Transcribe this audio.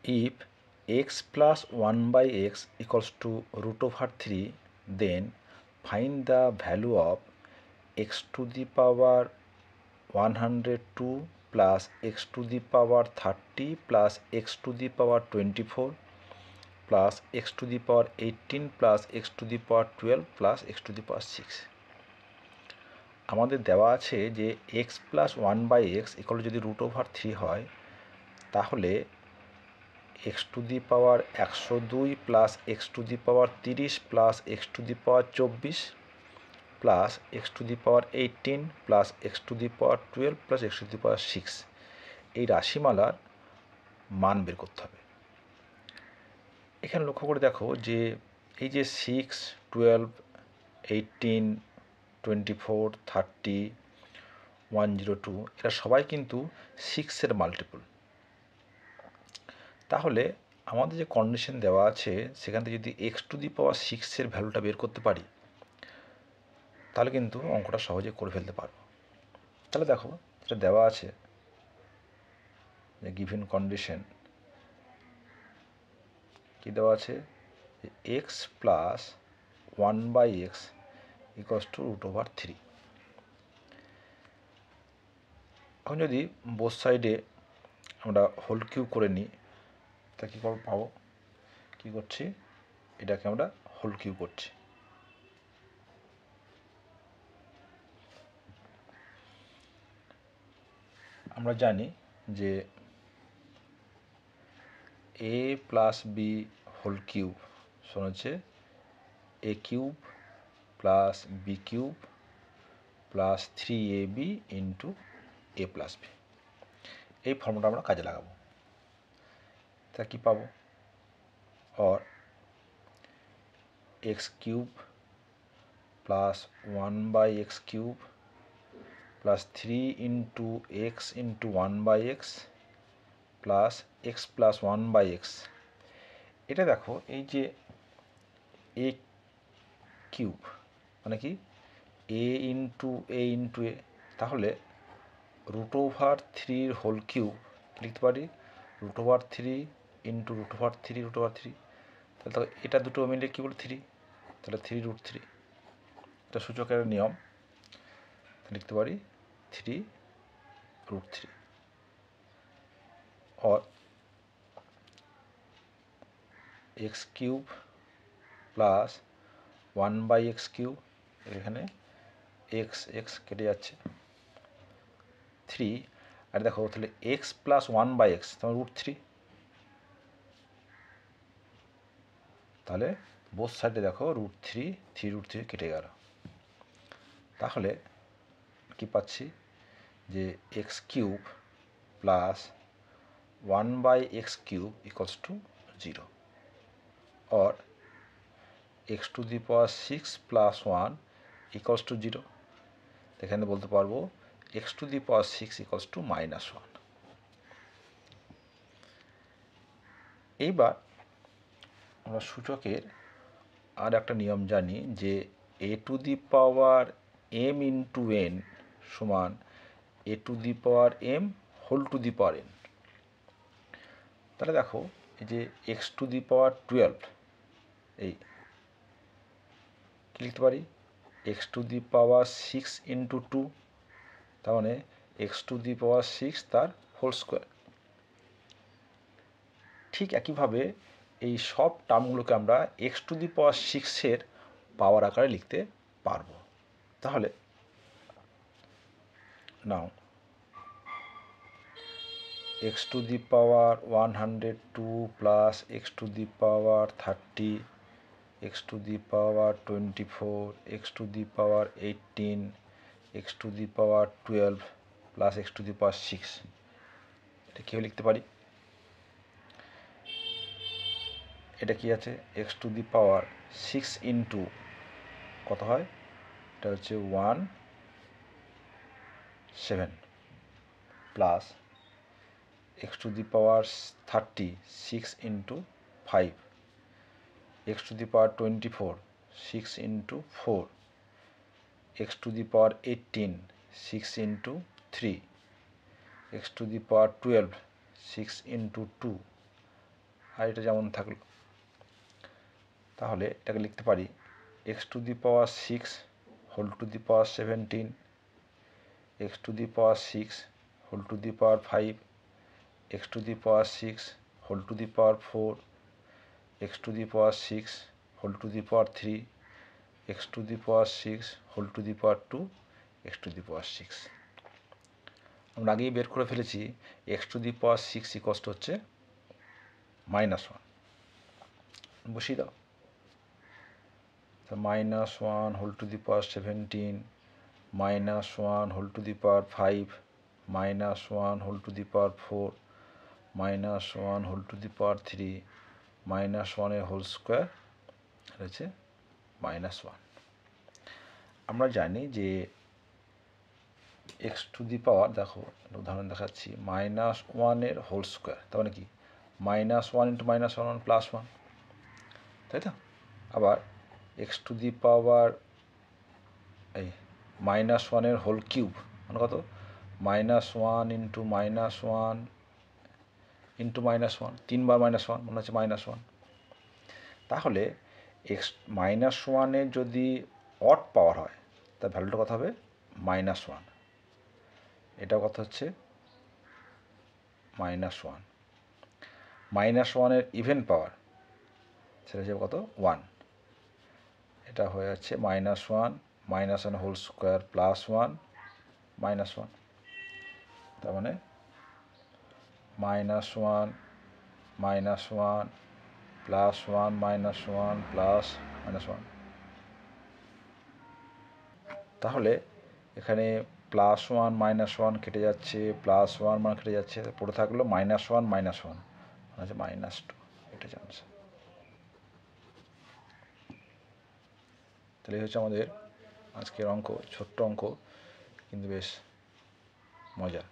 if x plus 1 by x equals to root over 3, then find the value of x to the power 102 plus x to the power 30 plus x to the power 24 plus x to the power 18 plus x to the power 12 plus x to the power 6. আমাদের দেওয়া আছে যে x plus 1 by x equal যদি root over 3 হয়, তাহলে x to the power 102 plus x to the power 30 plus x to the power 24 plus x to the power 18 plus x to the power 12 plus x to the power 6 এই রাশিমালার মান বের করতে হবে। এখানে লক্ষ্য করে দেখো যে এই যে 6, 12, 18, 24, 30, 102 এরা সবাই কিন্তু 6-এর মাল্টিপল। তাহলে আমাদের যে কন্ডিশন দেওয়া আছে সেখান থেকে যদি x টু দি পাওয়ার 6-এর ভ্যালুটা বের করতে পারি, তাহলে কিন্তু অঙ্কটা সহজে করে ফেলতে পারবো। তাহলে দেখো যেটা দেওয়া আছে যে গিভেন কন্ডিশন কি দেওয়া আছে, x plus 1 by x equals to root over 3। এখন যদি বোথ সাইডে আমরা হোল কিউব করে নিই, তা কী পাবো, কী করছি, এটাকে আমরা হোল কিউব করছি। আমরা জানি যে a plus B whole cube সমান হচ্ছে a cube plus B cube plus 3ab into a plus B. এই ফর্মুলা আমরা কাজে লাগাবো। তা কী পাবো, or x cube plus 1 by x cube plus 3 into x into 1 by x plus x plus 1 by x. এটা দেখো এই যে এ কিউব মানে কি এ ইন্টু এ, তাহলে রুট ওভার 3 হোল কিউব লিখতে পারি root over 3 into root over 3 root over 3। তাহলে এটা দুটো মিলে কী বলে 3, তাহলে 3 রুট 3, এটা সূচকের নিয়ম, লিখতে পারি 3 রুট 3। और x cube plus 1 by x cube, এখানে এক্স এক্স কেটে যাচ্ছে 3, আর দেখো তাহলে এক্স প্লাস 1 বাই এক্স তোমার রুট 3, তাহলে বোথ সাইডে দেখো রুট 3 রুট 3 কেটে গেল। তাহলে কি পাচ্ছি যে x cube plus 1 by x cube equals to 0, और x to the power 6 plus 1 equals to 0। এখানে বলতে পারবো x to the power 6 equals to -1। এইবার আমরা সূচকের আর একটা নিয়ম জানি যে a to the power m into n সমান a to the power m whole to the power n। তাহলে দেখো এই যে x টু দি পাওয়ার 12, এই কি লিখতে পারি x to the power 6 into 2, তার মানে x টু দি পাওয়ার 6 তার হোল স্কোয়ার। ঠিক একইভাবে এই সব টার্মগুলোকে আমরা x টু দি পাওয়ার 6-এর পাওয়ার আকারে লিখতে পারবো। তাহলে নাও x to the power 102 plus x to the power 30, x to the power 24, x to the power 18, x to the power 12 plus x to the power 6, এটা কীভাবে লিখতে পারি, এটা কি আছে x to the power 6 into কত হয়, এটা হচ্ছে 17 plus x to the power 30 6 into 5, x to the power 24 6 into 4, x to the power 18 6 into 3, x to the power 12 6 into 2, আর এটা যেমন থাকলো। তাহলে এটাকে লিখতে পারি x to the power 6 whole to the power 17, x to the power 6 whole to the power 5, x to the power 6 whole to the power 4, x to the power 6 whole to the power 3, x to the power 6 whole to the power 2, x to the power 6। আমরা আগেই বের করে ফেলেছি x to the power 6 ইকস্ট হচ্ছে -1, বসিয়ে দাও। তো -1 whole to the power 17, -1 whole to the power 5, -1 whole to the power 4, -1 whole to the power 3, -1 এর হোল স্কোয়ার রয়েছে -1। আমরা জানি যে এক্স টু দি পাওয়ার, দেখো উদাহরণ দেখাচ্ছি, -1 এর হোল স্কোয়ার, তার মানে কি -1 ইন্টু -1 +1, তাই তো? আবার এক্স টু দি পাওয়ার এই -1 এর হোল কিউব মানে কত, -1 ইন্টু -1 ইন্টু -1, 3বার -1 মনে হচ্ছে -1। তাহলে এক্স -1 এর যদি অড পাওয়ার হয় তার ভ্যালুটা কত হবে, -1। এটা কত হচ্ছে -1। -1 এর ইভেন পাওয়ার সেটা হচ্ছে কত, 1। এটা হয়ে যাচ্ছে -1 -1 হোল স্কোয়ার +1 -1, তার মানে -1 -1 +1 -1 +1। তাহলে এখানে +1 -1 কেটে যাচ্ছে, +1 কেটে যাচ্ছে, পড়ে থাকলো -1 -1 হচ্ছে -2। এটা হচ্ছে, তাহলে হচ্ছে আমাদের আজকের অঙ্ক, ছোট্ট অঙ্ক কিন্তু বেশ মজা।